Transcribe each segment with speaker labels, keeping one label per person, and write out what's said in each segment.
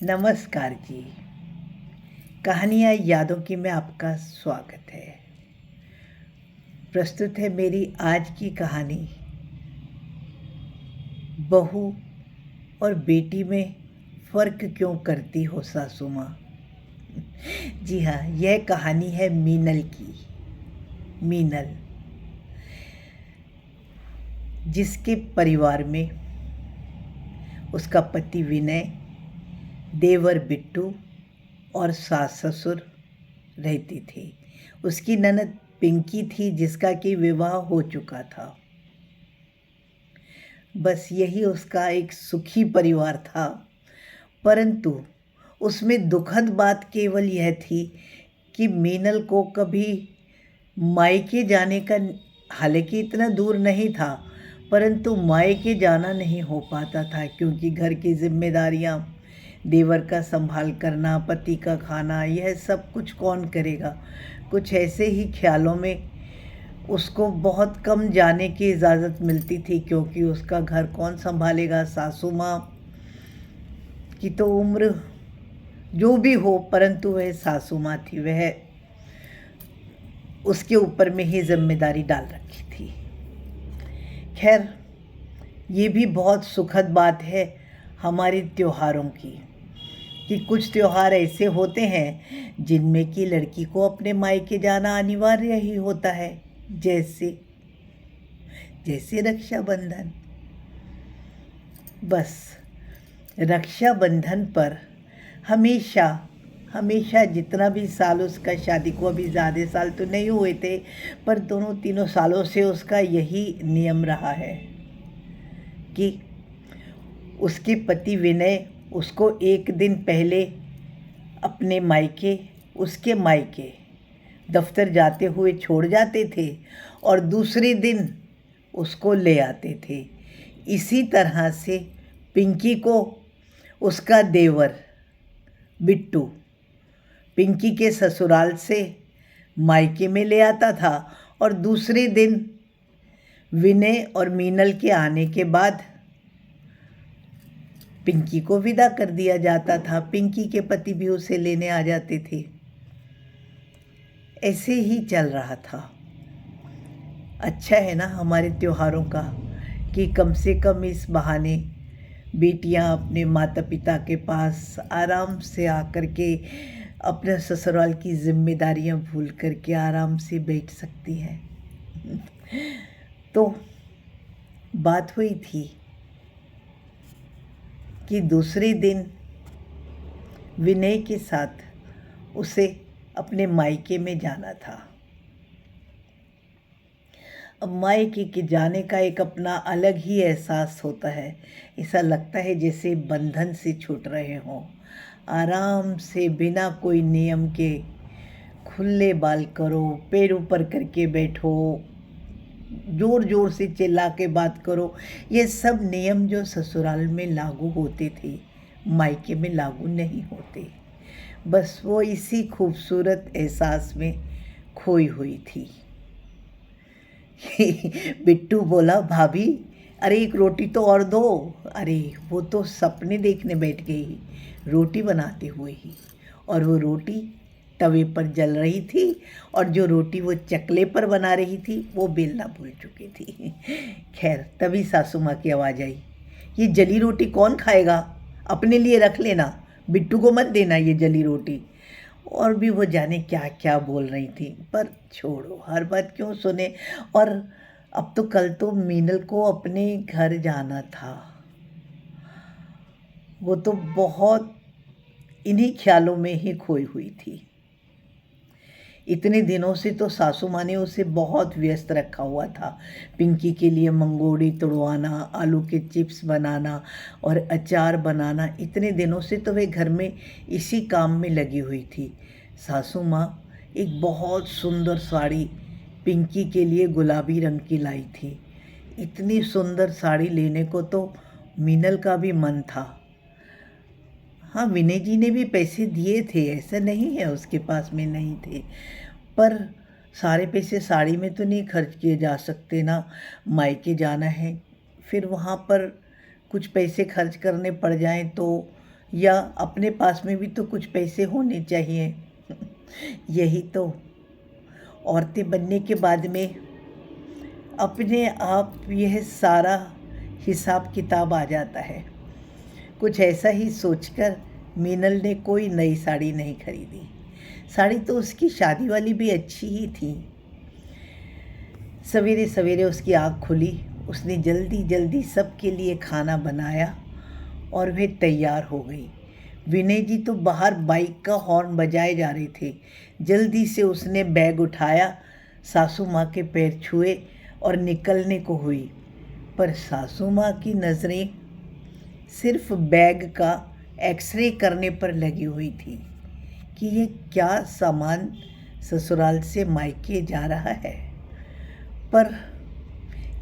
Speaker 1: नमस्कार जी। कहानियाँ यादों की में आपका स्वागत है। प्रस्तुत है मेरी आज की कहानी, बहू और बेटी में फ़र्क क्यों करती हो सासू माँ। जी हाँ, यह कहानी है मीनल की। मीनल, जिसके परिवार में उसका पति विनय, देवर बिट्टू और सास ससुर रहती थी। उसकी ननद पिंकी थी, जिसका कि विवाह हो चुका था। बस यही उसका एक सुखी परिवार था। परंतु उसमें दुखद बात केवल यह थी कि मीनल को कभी मायके जाने का, हालांकि इतना दूर नहीं था, परंतु मायके जाना नहीं हो पाता था, क्योंकि घर की जिम्मेदारियां, देवर का संभाल करना, पति का खाना, यह सब कुछ कौन करेगा। कुछ ऐसे ही ख्यालों में उसको बहुत कम जाने की इजाज़त मिलती थी, क्योंकि उसका घर कौन संभालेगा। सासू माँ की तो उम्र जो भी हो, परंतु वह सासू माँ थी, वह उसके ऊपर में ही जिम्मेदारी डाल रखी थी। खैर, ये भी बहुत सुखद बात है हमारे त्योहारों की, कि कुछ त्योहार ऐसे होते हैं जिनमें कि लड़की को अपने मायके जाना अनिवार्य ही होता है। जैसे रक्षाबंधन। बस रक्षाबंधन पर हमेशा हमेशा, जितना भी साल उसका शादी को, अभी ज़्यादा साल तो नहीं हुए थे, पर दोनों तीनों सालों से उसका यही नियम रहा है कि उसके पति विनय उसको एक दिन पहले अपने मायके, उसके मायके दफ्तर जाते हुए छोड़ जाते थे और दूसरे दिन उसको ले आते थे। इसी तरह से पिंकी को उसका देवर बिट्टू पिंकी के ससुराल से मायके में ले आता था, और दूसरे दिन विनय और मीनल के आने के बाद पिंकी को विदा कर दिया जाता था। पिंकी के पति भी उसे लेने आ जाते थे। ऐसे ही चल रहा था। अच्छा है ना हमारे त्योहारों का, कि कम से कम इस बहाने बेटियां अपने माता पिता के पास आराम से आकर के अपने ससुराल की जिम्मेदारियां भूल करके आराम से बैठ सकती हैं। तो बात हुई थी कि दूसरे दिन विनय के साथ उसे अपने मायके में जाना था। अब मायके के जाने का एक अपना अलग ही एहसास होता है। ऐसा लगता है जैसे बंधन से छूट रहे हों। आराम से बिना कोई नियम के खुले बाल करो, पैर ऊपर करके बैठो, ज़ोर ज़ोर से चिल्ला के बात करो। ये सब नियम जो ससुराल में लागू होते थे, मायके में लागू नहीं होते। बस वो इसी खूबसूरत एहसास में खोई हुई थी। बिट्टू बोला, भाभी अरे एक रोटी तो और दो। अरे वो तो सपने देखने बैठ गई रोटी बनाते हुए ही, और वो रोटी तवे पर जल रही थी, और जो रोटी वो चकले पर बना रही थी वो बेलना भूल चुकी थी। खैर, तभी सासू माँ की आवाज़ आई, ये जली रोटी कौन खाएगा, अपने लिए रख लेना, बिट्टू को मत देना ये जली रोटी। और भी वो जाने क्या क्या बोल रही थी, पर छोड़ो, हर बात क्यों सुने। और अब तो कल तो मीनल को अपने घर जाना था। वो तो बहुत इन्हीं ख्यालों में ही खोई हुई थी। इतने दिनों से तो सासू माँ ने उसे बहुत व्यस्त रखा हुआ था। पिंकी के लिए मंगोड़ी तुड़वाना, आलू के चिप्स बनाना और अचार बनाना, इतने दिनों से तो वे घर में इसी काम में लगी हुई थी। सासू माँ एक बहुत सुंदर साड़ी पिंकी के लिए गुलाबी रंग की लाई थी। इतनी सुंदर साड़ी लेने को तो मीनल का भी मन था। हाँ, विनय जी ने भी पैसे दिए थे, ऐसा नहीं है उसके पास में नहीं थे, पर सारे पैसे साड़ी में तो नहीं खर्च किए जा सकते ना। मायके जाना है, फिर वहाँ पर कुछ पैसे खर्च करने पड़ जाएं तो या अपने पास में भी तो कुछ पैसे होने चाहिए। यही तो औरतें बनने के बाद में अपने आप यह सारा हिसाब किताब आ जाता है। कुछ ऐसा ही सोचकर मीनल ने कोई नई साड़ी नहीं खरीदी। साड़ी तो उसकी शादी वाली भी अच्छी ही थी। सवेरे सवेरे उसकी आँख खुली, उसने जल्दी जल्दी सबके लिए खाना बनाया और वे तैयार हो गई। विनय जी तो बाहर बाइक का हॉर्न बजाए जा रहे थे। जल्दी से उसने बैग उठाया, सासू माँ के पैर छुए और निकलने को हुई, पर सासू माँ की नज़रें सिर्फ बैग का एक्सरे करने पर लगी हुई थी कि ये क्या सामान ससुराल से मायके जा रहा है। पर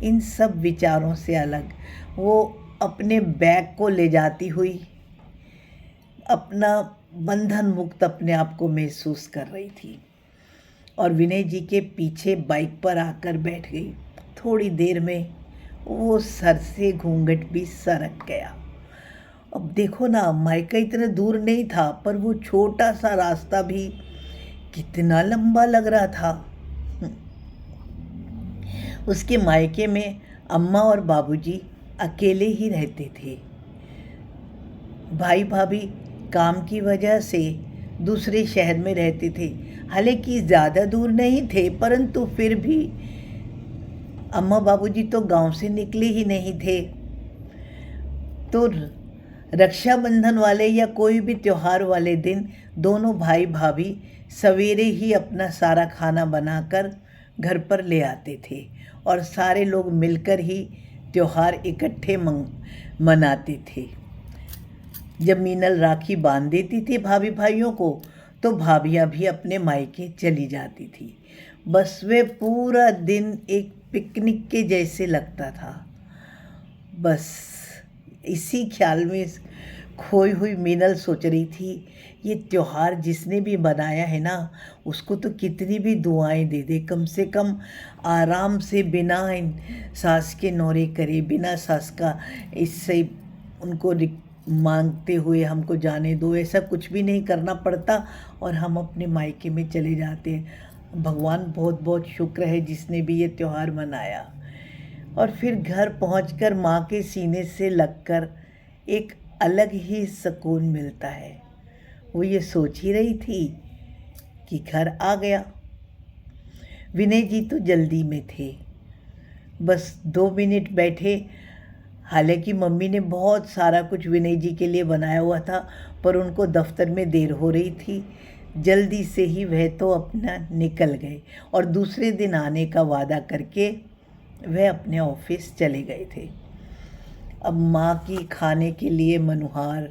Speaker 1: इन सब विचारों से अलग वो अपने बैग को ले जाती हुई अपना बंधन मुक्त अपने आप को महसूस कर रही थी और विनय जी के पीछे बाइक पर आकर बैठ गई। थोड़ी देर में वो सर से घूंघट भी सरक गया। अब देखो ना, मायका इतना दूर नहीं था, पर वो छोटा सा रास्ता भी कितना लंबा लग रहा था। उसके मायके में अम्मा और बाबूजी अकेले ही रहते थे। भाई भाभी काम की वजह से दूसरे शहर में रहते थे। हालांकि ज़्यादा दूर नहीं थे, परंतु फिर भी अम्मा बाबूजी तो गांव से निकले ही नहीं थे। तो रक्षाबंधन वाले या कोई भी त्योहार वाले दिन दोनों भाई भाभी सवेरे ही अपना सारा खाना बनाकर घर पर ले आते थे और सारे लोग मिलकर ही त्योहार इकट्ठे मनाते थे। जब मीनल राखी बांध देती थी भाभी भाइयों को, तो भाभियाँ भी अपने मायके चली जाती थी। बस वे पूरा दिन एक पिकनिक के जैसे लगता था। बस इसी ख्याल में खोई हुई मीनल सोच रही थी, ये त्योहार जिसने भी बनाया है ना, उसको तो कितनी भी दुआएं दे दे, कम से कम आराम से बिना सास के नौरे करे, बिना सास का इससे उनको मांगते हुए हमको जाने दो, ऐसा कुछ भी नहीं करना पड़ता और हम अपने मायके में चले जाते हैं। भगवान बहुत बहुत शुक्र है जिसने भी ये त्यौहार मनाया। और फिर घर पहुंचकर माँ के सीने से लगकर एक अलग ही सुकून मिलता है। वो ये सोच ही रही थी कि घर आ गया। विनय जी तो जल्दी में थे, बस 2 मिनट बैठे। हालांकि मम्मी ने बहुत सारा कुछ विनय जी के लिए बनाया हुआ था, पर उनको दफ्तर में देर हो रही थी। जल्दी से ही वह तो अपना निकल गए और दूसरे दिन आने का वादा करके वह अपने ऑफिस चले गए थे। अब माँ की खाने के लिए मनुहार,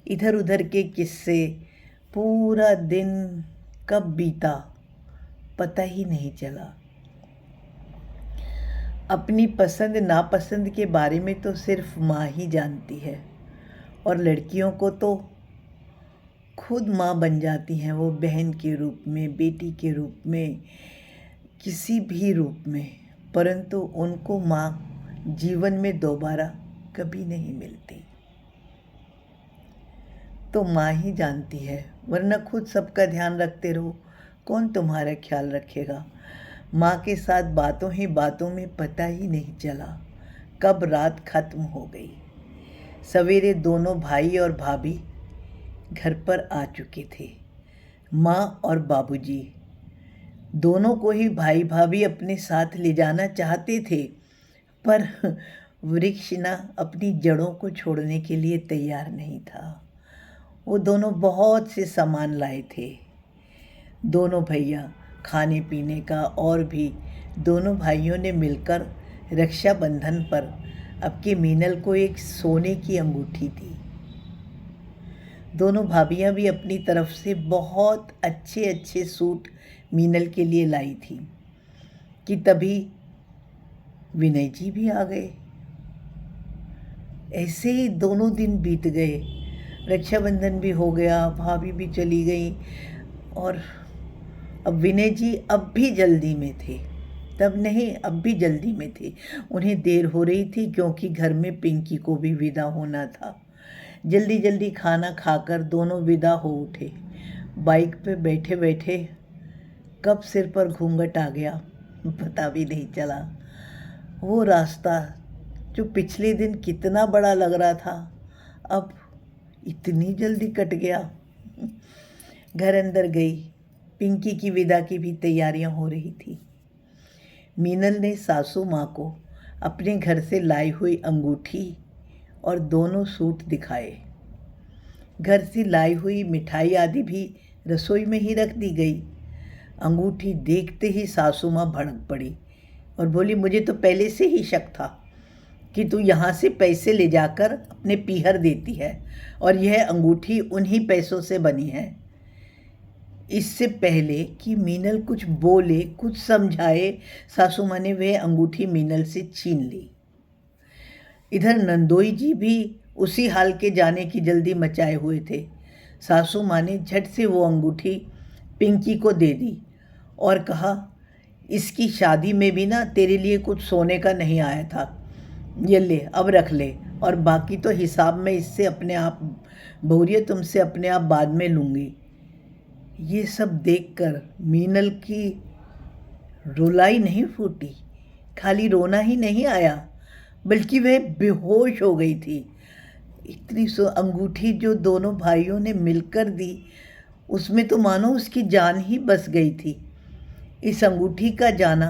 Speaker 1: इधर उधर के किस्से, पूरा दिन कब बीता पता ही नहीं चला। अपनी पसंद नापसंद के बारे में तो सिर्फ माँ ही जानती है और लड़कियों को तो खुद माँ बन जाती हैं वो, बहन के रूप में, बेटी के रूप में, किसी भी रूप में, परंतु उनको माँ जीवन में दोबारा कभी नहीं मिलती। तो माँ ही जानती है, वरना खुद सबका ध्यान रखते रहो, कौन तुम्हारा ख्याल रखेगा। माँ के साथ बातों ही बातों में पता ही नहीं चला कब रात खत्म हो गई। सवेरे दोनों भाई और भाभी घर पर आ चुके थे। माँ और बाबूजी दोनों को ही भाई भाभी अपने साथ ले जाना चाहते थे, पर वृक्ष ना अपनी जड़ों को छोड़ने के लिए तैयार नहीं था। वो दोनों बहुत से सामान लाए थे। दोनों भैया खाने पीने का, और भी दोनों भाइयों ने मिलकर रक्षाबंधन पर अब के मीनल को एक सोने की अंगूठी दी। दोनों भाभियां भी अपनी तरफ से बहुत अच्छे अच्छे सूट मीनल के लिए लाई थी कि तभी विनय जी भी आ गए। ऐसे ही दोनों दिन बीत गए, रक्षाबंधन भी हो गया, भाभी भी चली गई और अब विनय जी अब भी जल्दी में थे। तब नहीं, अब भी जल्दी में थे। उन्हें देर हो रही थी क्योंकि घर में पिंकी को भी विदा होना था। जल्दी जल्दी खाना खाकर दोनों विदा हो उठे। बाइक पे बैठे बैठे कब सिर पर घूंघट आ गया पता भी नहीं चला। वो रास्ता जो पिछले दिन कितना बड़ा लग रहा था, अब इतनी जल्दी कट गया। घर अंदर गई। पिंकी की विदा की भी तैयारियां हो रही थी। मीनल ने सासू माँ को अपने घर से लाई हुई अंगूठी और दोनों सूट दिखाए। घर से लाई हुई मिठाई आदि भी रसोई में ही रख दी गई। अंगूठी देखते ही सासू माँ भड़क पड़ी और बोली, मुझे तो पहले से ही शक था कि तू यहाँ से पैसे ले जाकर अपने पीहर देती है और यह अंगूठी उन्हीं पैसों से बनी है। इससे पहले कि मीनल कुछ बोले, कुछ समझाए, सासू माँ ने वह अंगूठी मीनल से छीन ली। इधर नंदोई जी भी उसी हाल के जाने की जल्दी मचाए हुए थे। सासू माँ ने झट से वो अंगूठी पिंकी को दे दी और कहा, इसकी शादी में भी ना तेरे लिए कुछ सोने का नहीं आया था, ये ले अब रख ले, और बाकी तो हिसाब में इससे अपने आप बहुरिया तुमसे अपने आप बाद में लूँगी। ये सब देखकर मीनल की रुलाई नहीं फूटी, खाली रोना ही नहीं आया बल्कि वह बेहोश हो गई थी। इतनी अंगूठी जो दोनों भाइयों ने मिलकर दी, उसमें तो मानो उसकी जान ही बस गई थी। इस अंगूठी का जाना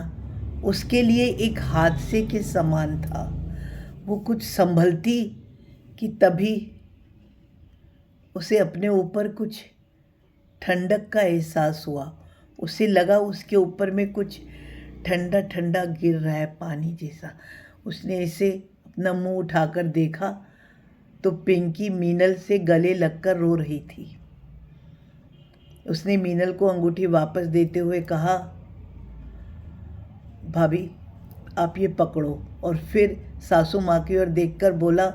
Speaker 1: उसके लिए एक हादसे के समान था। वो कुछ संभलती कि तभी उसे अपने ऊपर कुछ ठंडक का एहसास हुआ। उसे लगा उसके ऊपर में कुछ ठंडा ठंडा गिर रहा है, पानी जैसा। उसने इसे अपना मुंह उठाकर देखा तो पिंकी मीनल से गले लगकर रो रही थी। उसने मीनल को अंगूठी वापस देते हुए कहा, भाभी आप ये पकड़ो, और फिर सासू माँ की ओर देखकर बोला,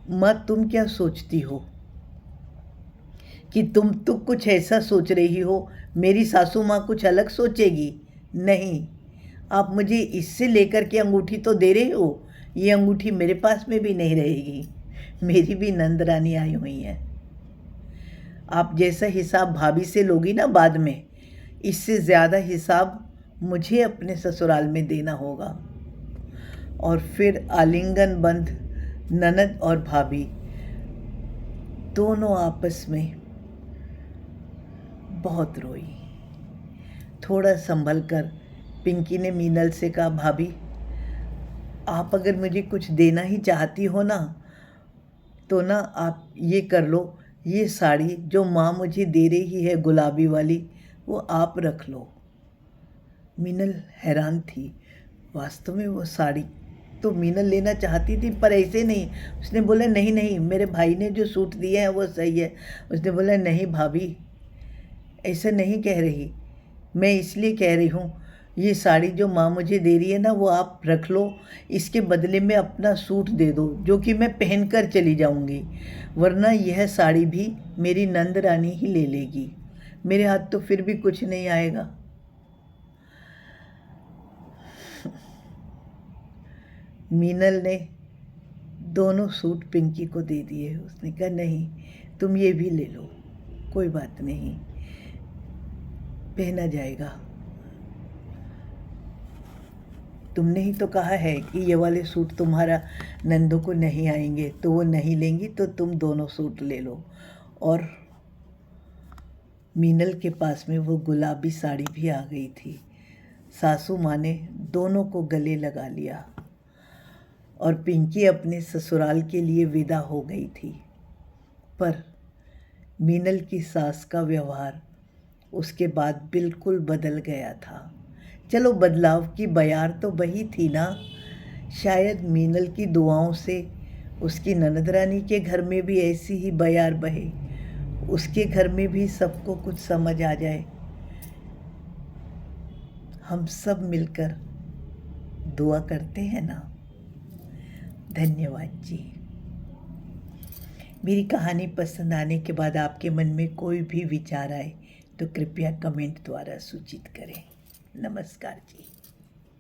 Speaker 1: माँ तुम क्या सोचती हो कि तुम तो कुछ ऐसा सोच रही हो, मेरी सासू माँ कुछ अलग सोचेगी? नहीं, आप मुझे इससे लेकर के अंगूठी तो दे रहे हो, ये अंगूठी मेरे पास में भी नहीं रहेगी। मेरी भी नंद रानी आई हुई है। आप जैसा हिसाब भाभी से लोगी ना बाद में, इससे ज़्यादा हिसाब मुझे अपने ससुराल में देना होगा। और फिर आलिंगन बंद ननद और भाभी दोनों आपस में बहुत रोई। थोड़ा संभल कर पिंकी ने मीनल से कहा, भाभी आप अगर मुझे कुछ देना ही चाहती हो ना, तो ना आप ये कर लो, ये साड़ी जो माँ मुझे दे रही है गुलाबी वाली, वो आप रख लो। मीनल हैरान थी। वास्तव में वो साड़ी तो मीनल लेना चाहती थी, पर ऐसे नहीं। उसने बोला, नहीं नहीं, मेरे भाई ने जो सूट दिए हैं वो सही है। उसने बोला, नहीं भाभी ऐसा नहीं कह रही, मैं इसलिए कह रही हूँ, ये साड़ी जो माँ मुझे दे रही है ना, वो आप रख लो। इसके बदले में अपना सूट दे दो जो कि मैं पहनकर चली जाऊँगी, वरना यह साड़ी भी मेरी नंद रानी ही ले लेगी, मेरे हाथ तो फिर भी कुछ नहीं आएगा। मीनल ने दोनों सूट पिंकी को दे दिए। उसने कहा, नहीं तुम ये भी ले लो, कोई बात नहीं, पहना जाएगा। तुमने ही तो कहा है कि ये वाले सूट तुम्हारा नंदों को नहीं आएंगे, तो वो नहीं लेंगी, तो तुम दोनों सूट ले लो। और मीनल के पास में वो गुलाबी साड़ी भी आ गई थी। सासू माँ ने दोनों को गले लगा लिया और पिंकी अपने ससुराल के लिए विदा हो गई थी। पर मीनल की सास का व्यवहार उसके बाद बिल्कुल बदल गया था। चलो बदलाव की बयार तो वही थी ना। शायद मीनल की दुआओं से उसकी ननद रानी के घर में भी ऐसी ही बयार बहे, उसके घर में भी सबको कुछ समझ आ जाए। हम सब मिलकर दुआ करते हैं ना। धन्यवाद जी। मेरी कहानी पसंद आने के बाद आपके मन में कोई भी विचार आए तो कृपया कमेंट द्वारा सूचित करें। नमस्कार जी।